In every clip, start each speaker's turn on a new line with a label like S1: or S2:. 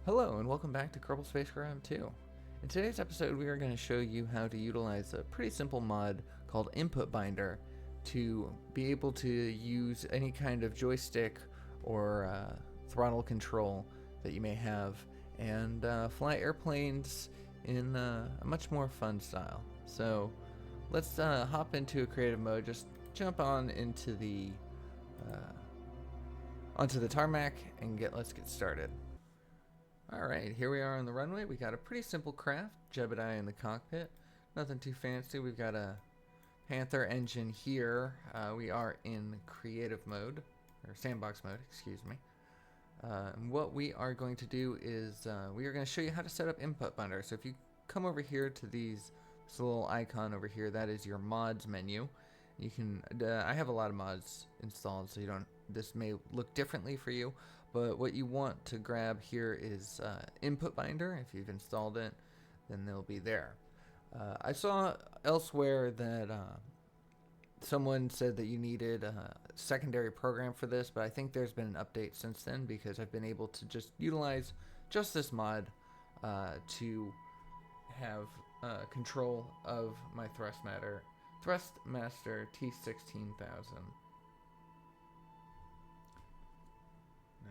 S1: Hello and welcome back to Kerbal Space Program 2. In today's episode we are going to show you how to utilize a pretty simple mod called InputBinder to be able to use any kind of joystick or throttle control that you may have and fly airplanes in a much more fun style. So let's hop into a creative mode, just jump on into the onto the tarmac and let's get started. Alright, here we are on the runway. We got a pretty simple craft, Jebediah in the cockpit. Nothing too fancy. We've got a Panther engine here. We are in creative mode, or sandbox mode, excuse me. And what we are going to do is we are going to show you how to set up InputBinder. So if you come over here to this little icon over here, that is your mods menu. You can I have a lot of mods installed, so this may look differently for you, but what you want to grab here is InputBinder. If you've installed it, then they'll be there. I saw elsewhere that someone said that you needed a secondary program for this, but I think there's been an update since then, because I've been able to just utilize just this mod to have control of my Thrustmaster T16000.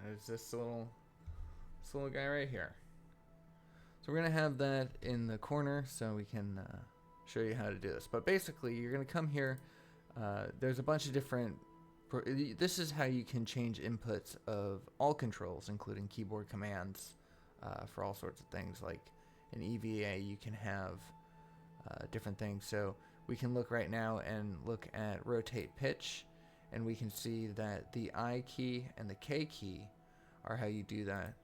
S1: There's this little guy right here. So we're gonna have that in the corner so we can show you how to do this. But basically, you're gonna come here. There's a bunch of different. This is how you can change inputs of all controls, including keyboard commands for all sorts of things. Like in EVA, you can have different things. So we can look right now and look at rotate pitch, and we can see that the I key and the K key are how you do that.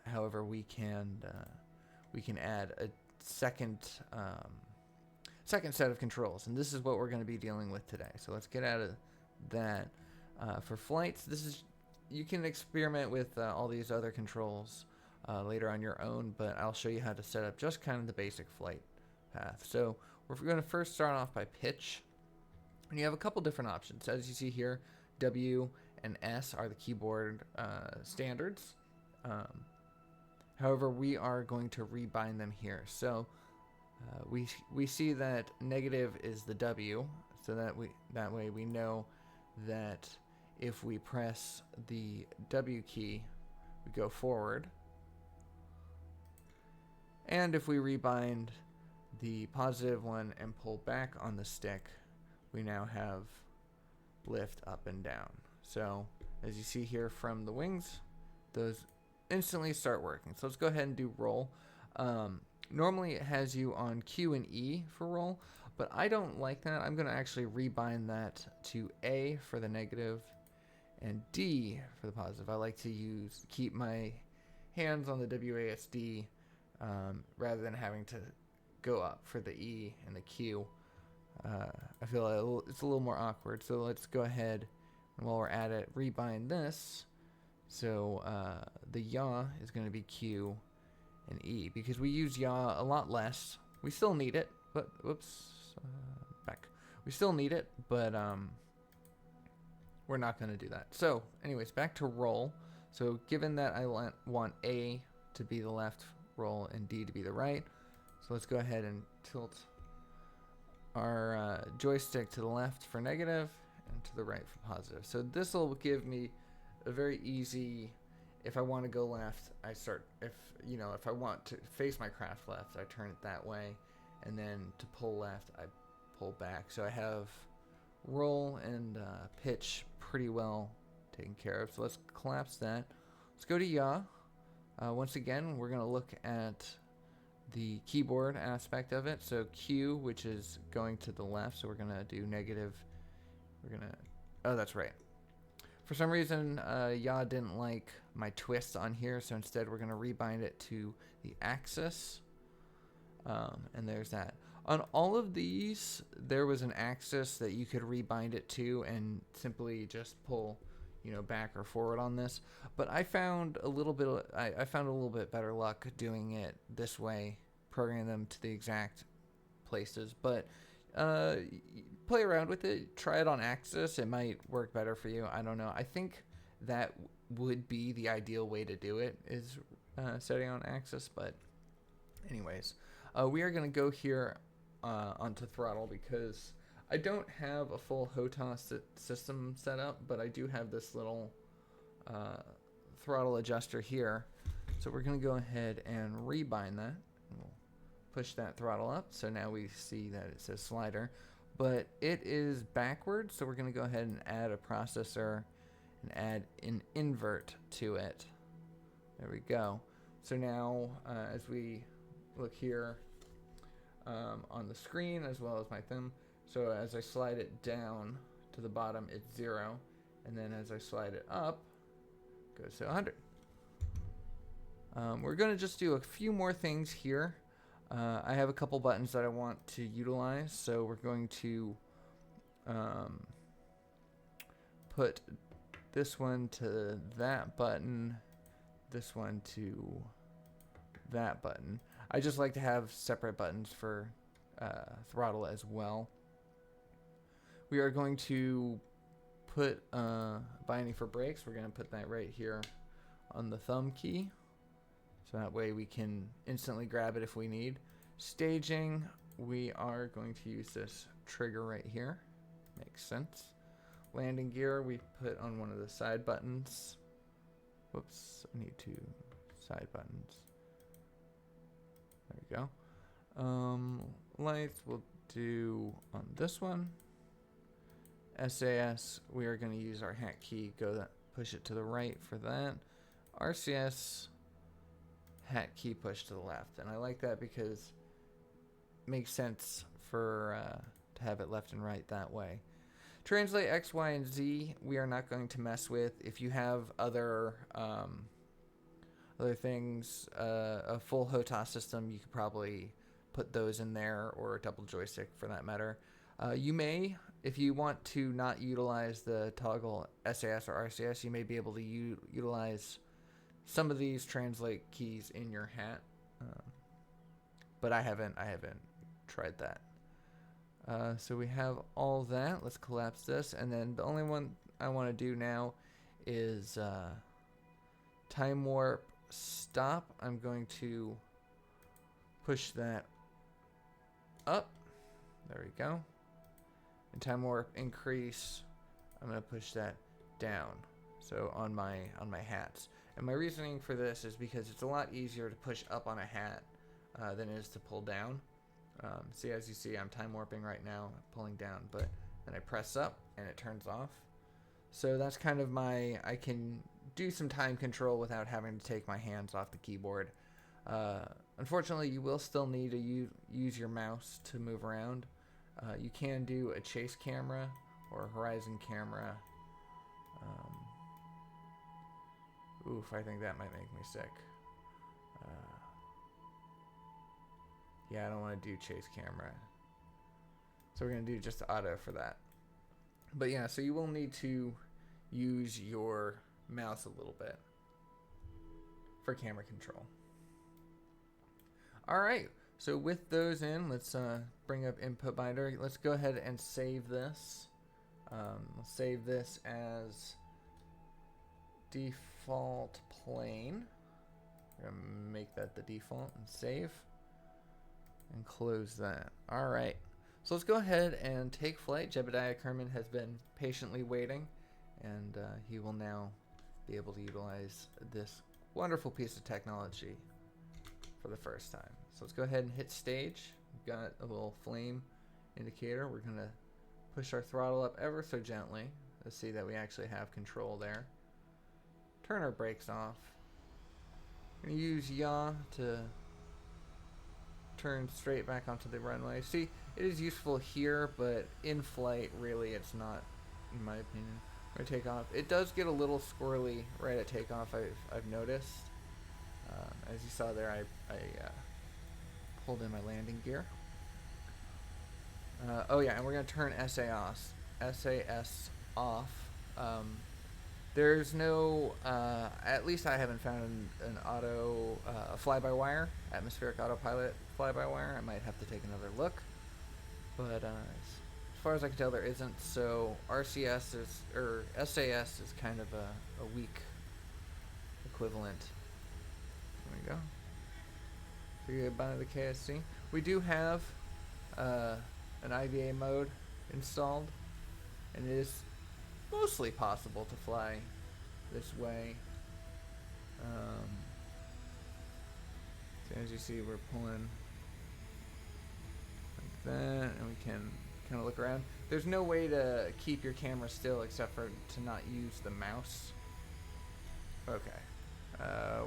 S1: However, we can add a second set of controls, and this is what we're going to be dealing with today. So let's get out of that. For flights, you can experiment with all these other controls later on your own, but I'll show you how to set up just kind of the basic flight path. So we're going to first start off by pitch. And you have a couple different options. As you see here, W and S are the keyboard standards. However, we are going to rebind them here. So we see that negative is the W, so that way we know that if we press the W key, we go forward. And if we rebind the positive one and pull back on the stick, we now have lift up and down. So as you see here from the wings, those instantly start working. So let's go ahead and do roll. Normally it has you on Q and E for roll, but I don't like that. I'm going to actually rebind that to A for the negative and D for the positive. I like to keep my hands on the WASD rather than having to go up for the E and the Q. I feel like it's a little more awkward, so let's go ahead and while we're at it, rebind this. So the yaw is going to be Q and E, because we use yaw a lot less. We still need it, but back. We still need it, but we're not going to do that. So anyways, back to roll. So given that I want A to be the left roll and D to be the right, so let's go ahead and tilt our joystick to the left for negative and to the right for positive. So this will give me a very easy, if I want to go left, if I want to face my craft left, I turn it that way, and then to pull left, I pull back. So I have roll and pitch pretty well taken care of. So let's collapse that. Let's go to yaw. Once again, we're going to look at the keyboard aspect of it. So Q, which is going to the left, so we're going to do negative. Oh, that's right. For some reason, yaw didn't like my twist on here, so instead we're going to rebind it to the axis. And there's that. On all of these, there was an axis that you could rebind it to and simply just pull, back or forward on this. But I found a little bit better luck doing it this way, programming them to the exact places. But play around with it, try it on axis. It might work better for you. I don't know. I think that would be the ideal way to do it, is setting on axis, but anyways, we are going to go here onto throttle because I don't have a full HOTAS system set up, but I do have this little throttle adjuster here. So we're going to go ahead and rebind that. We'll push that throttle up. So now we see that it says slider, but it is backwards. So we're going to go ahead and add a processor and add an invert to it. There we go. So now as we look here on the screen as well as my thumb, so as I slide it down to the bottom, it's 0. And then as I slide it up, it goes to 100. We're going to just do a few more things here. I have a couple buttons that I want to utilize, so we're going to put this one to that button, this one to that button. I just like to have separate buttons for throttle as well. We are going to put binding for brakes. We're going to put that right here on the thumb key. So that way we can instantly grab it if we need. Staging, we are going to use this trigger right here. Makes sense. Landing gear, we put on one of the side buttons. Whoops, I need two side buttons. There we go. Lights, we'll do on this one. SAS, we are going to use our hat key, push it to the right for that. RCS, hat key push to the left, and I like that because it makes sense for to have it left and right that way. Translate X, Y, and Z we are not going to mess with. If you have other things, a full HOTAS system, you could probably put those in there, or a double joystick for that matter. You may, if you want to not utilize the toggle SAS or RCS, you may be able to utilize some of these translate keys in your hat, but I haven't tried that. So we have all that. Let's collapse this, and then the only one I want to do now is time warp stop. I'm going to push that up. There we go. And time warp increase, I'm going to push that down. So on my hats. And my reasoning for this is because it's a lot easier to push up on a hat than it is to pull down. See, as you see, I'm time warping right now, pulling down, but then I press up and it turns off. So that's kind of I can do some time control without having to take my hands off the keyboard. Unfortunately, you will still need to use your mouse to move around. You can do a chase camera or a horizon camera. Oof, I think that might make me sick. Yeah, I don't want to do chase camera. So we're going to do just auto for that. But yeah, so you will need to use your mouse a little bit for camera control. Alright, so with those in, let's bring up InputBinder. Let's go ahead and save this. Let's save this as default plane. We're going to make that the default and save. And close that. Alright, so let's go ahead and take flight. Jebediah Kerman has been patiently waiting, and he will now be able to utilize this wonderful piece of technology for the first time. So let's go ahead and hit stage. We've got a little flame indicator. We're going to push our throttle up ever so gently. Let's see that we actually have control there. Turn our brakes off. We're going to use yaw to turn straight back onto the runway. See, it is useful here, but in flight, really, it's not, in my opinion. We're gonna take off. It does get a little squirrely right at takeoff. I've noticed. As you saw there, I pulled in my landing gear. Oh yeah, and we're gonna turn SAS off. There's no, at least I haven't found an auto fly-by-wire, atmospheric autopilot fly-by-wire. I might have to take another look, but as far as I can tell, there isn't. So RCS is, or SAS is kind of a weak equivalent. we go. So you buy the KSP. We do have an IVA mode installed, and it is mostly possible to fly this way. So as you see, we're pulling like that, and we can kind of look around. There's no way to keep your camera still except for to not use the mouse. Okay,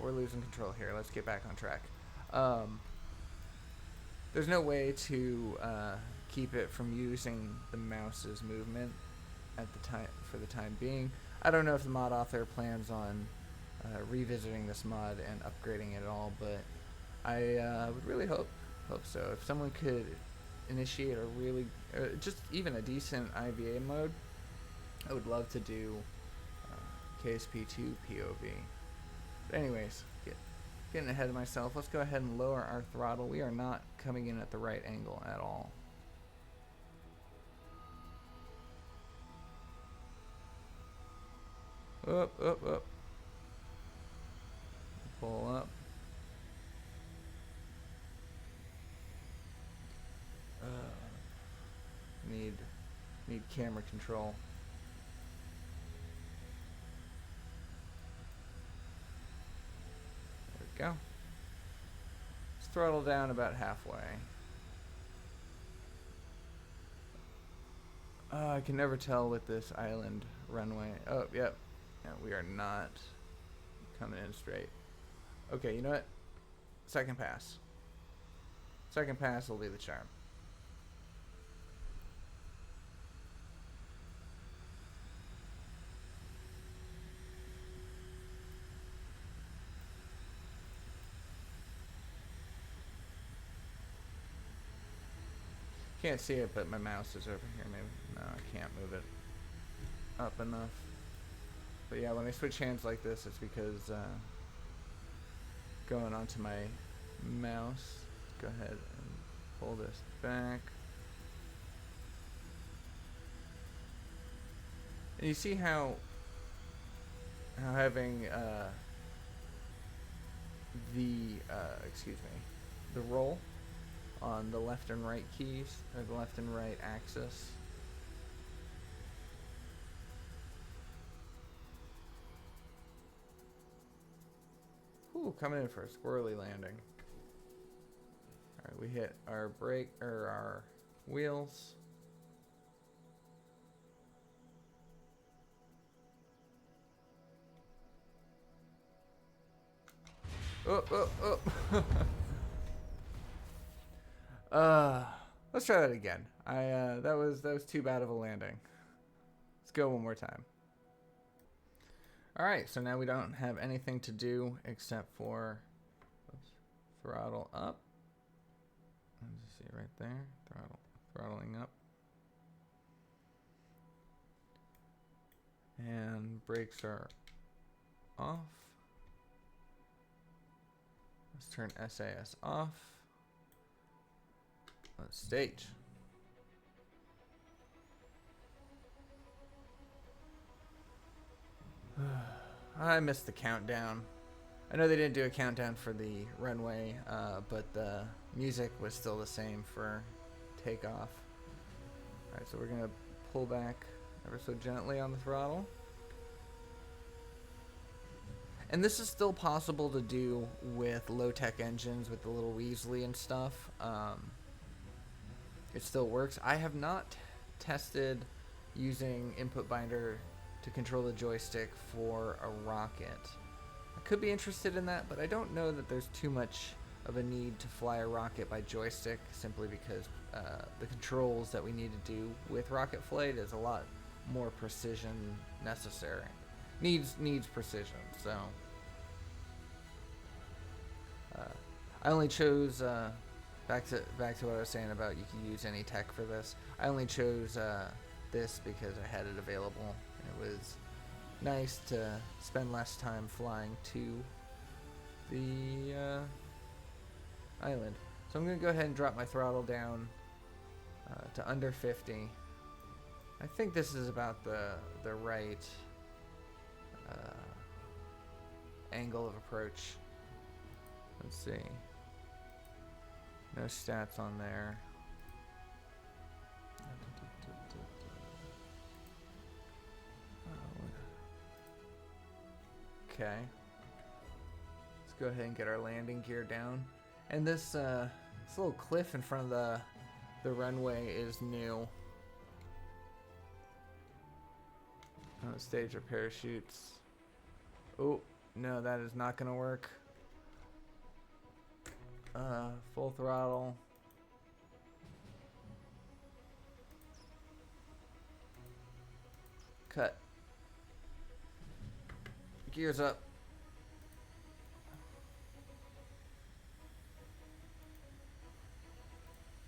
S1: we're losing control here. Let's get back on track. There's no way to keep it from using the mouse's movement at the time for the time being. I don't know if the mod author plans on revisiting this mod and upgrading it at all, but I would really hope so. If someone could initiate a really just even a decent IVA mode, I would love to do KSP2 POV. But anyways, getting ahead of myself, let's go ahead and lower our throttle. We are not coming in at the right angle at all. Up, up, up. Pull up. Need camera control. There we go. Let's throttle down about halfway. I can never tell with this island runway. Oh, yep. No, we are not coming in straight. Okay, you know what? Second pass. Second pass will be the charm. Can't see it, but my mouse is over here. Maybe no, I can't move it up enough. But yeah, when I switch hands like this, it's because going onto my mouse. Go ahead and pull this back. And you see how having the roll on the left and right keys, or the left and right axis. Ooh, coming in for a squirrely landing. Alright, we hit our brake, or our wheels. Oh, oh, oh. Let's try that again. That was too bad of a landing. Let's go one more time. Alright, so now we don't have anything to do except for throttle up. Let's see right there. Throttling up. And brakes are off. Let's turn SAS off. Let's stage. I missed the countdown. I know they didn't do a countdown for the runway, but the music was still the same for takeoff. Alright, so we're going to pull back ever so gently on the throttle. And this is still possible to do with low-tech engines with the little Weasley and stuff. It still works. I have not tested using InputBinder to control the joystick for a rocket. I could be interested in that, but I don't know that there's too much of a need to fly a rocket by joystick, simply because the controls that we need to do with rocket flight is a lot more precision necessary. Needs precision, so I only chose back to what I was saying about you can use any tech for this. I only chose this because I had it available. It was nice to spend less time flying to the island. So I'm going to go ahead and drop my throttle down to under 50. I think this is about the right angle of approach. Let's see. No stats on there. Okay. Let's go ahead and get our landing gear down. And this this little cliff in front of the runway is new. Stage our parachutes. Oh, no, that is not gonna work. Full throttle. Cut. Gears up.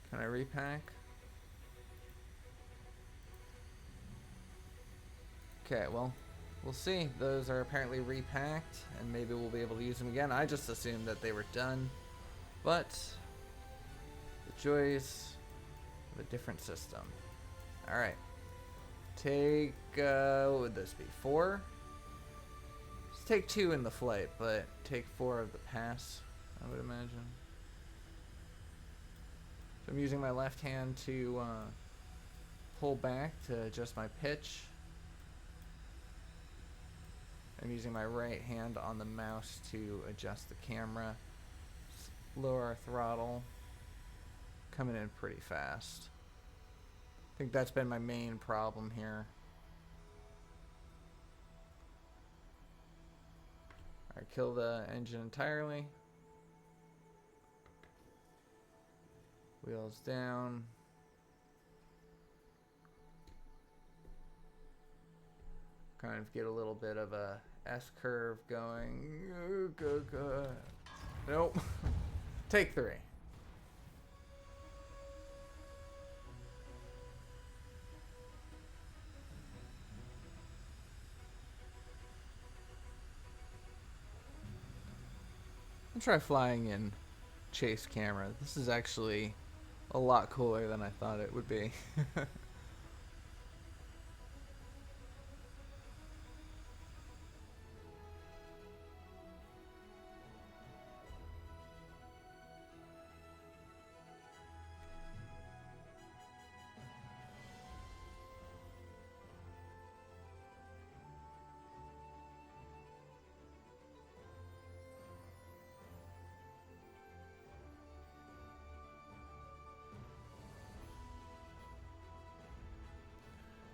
S1: Can I repack? Okay, well, we'll see. Those are apparently repacked, and maybe we'll be able to use them again. I just assumed that they were done. But the joys of a different system. Alright. Take, what would this be? 4? Let's take 2 in the flight, but take 4 of the pass, I would imagine. So I'm using my left hand to pull back to adjust my pitch. I'm using my right hand on the mouse to adjust the camera. Lower our throttle. Coming in pretty fast. I think that's been my main problem here. Alright, kill the engine entirely. Wheels down. Kind of get a little bit of a S-curve going. Go. Nope. Take 3. I'll try flying in chase camera. This is actually a lot cooler than I thought it would be.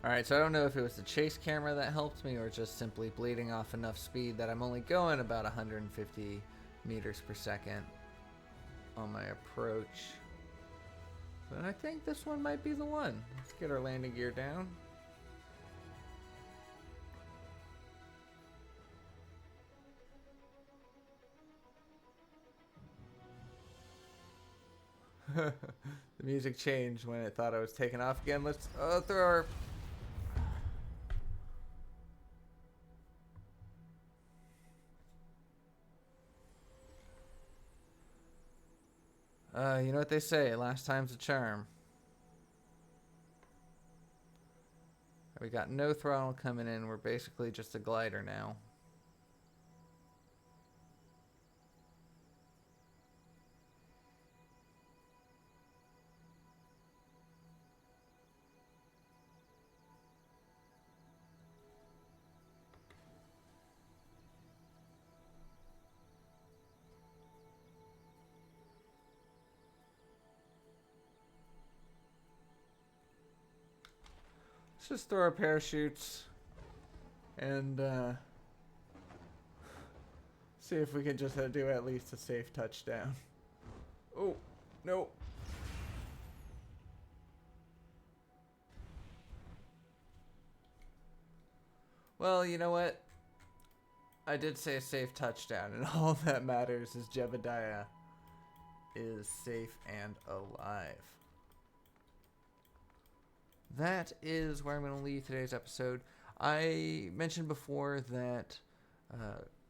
S1: Alright, so I don't know if it was the chase camera that helped me or just simply bleeding off enough speed that I'm only going about 150 meters per second on my approach. But I think this one might be the one. Let's get our landing gear down. The music changed when it thought I was taking off again. Let's throw our... you know what they say, last time's a charm. We got no throttle coming in. We're basically just a glider now. Let's just throw our parachutes and see if we can just do at least a safe touchdown. Oh, no. Well, you know what? I did say a safe touchdown, and all that matters is Jebediah is safe and alive. That is where I'm going to leave today's episode. I mentioned before that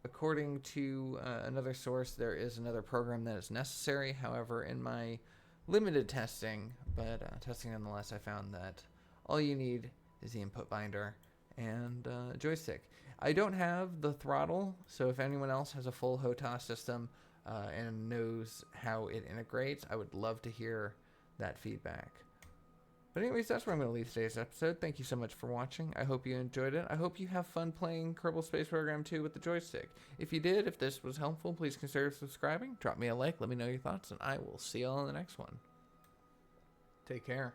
S1: according to another source, there is another program that is necessary. However, in my limited testing, but testing nonetheless, I found that all you need is the InputBinder and Joystick. I don't have the throttle, so if anyone else has a full HOTAS system, and knows how it integrates, I would love to hear that feedback. But anyways, that's where I'm going to leave today's episode. Thank you so much for watching. I hope you enjoyed it. I hope you have fun playing Kerbal Space Program 2 with the joystick. If you did, if this was helpful, please consider subscribing. Drop me a like. Let me know your thoughts, and I will see you all in the next one. Take care.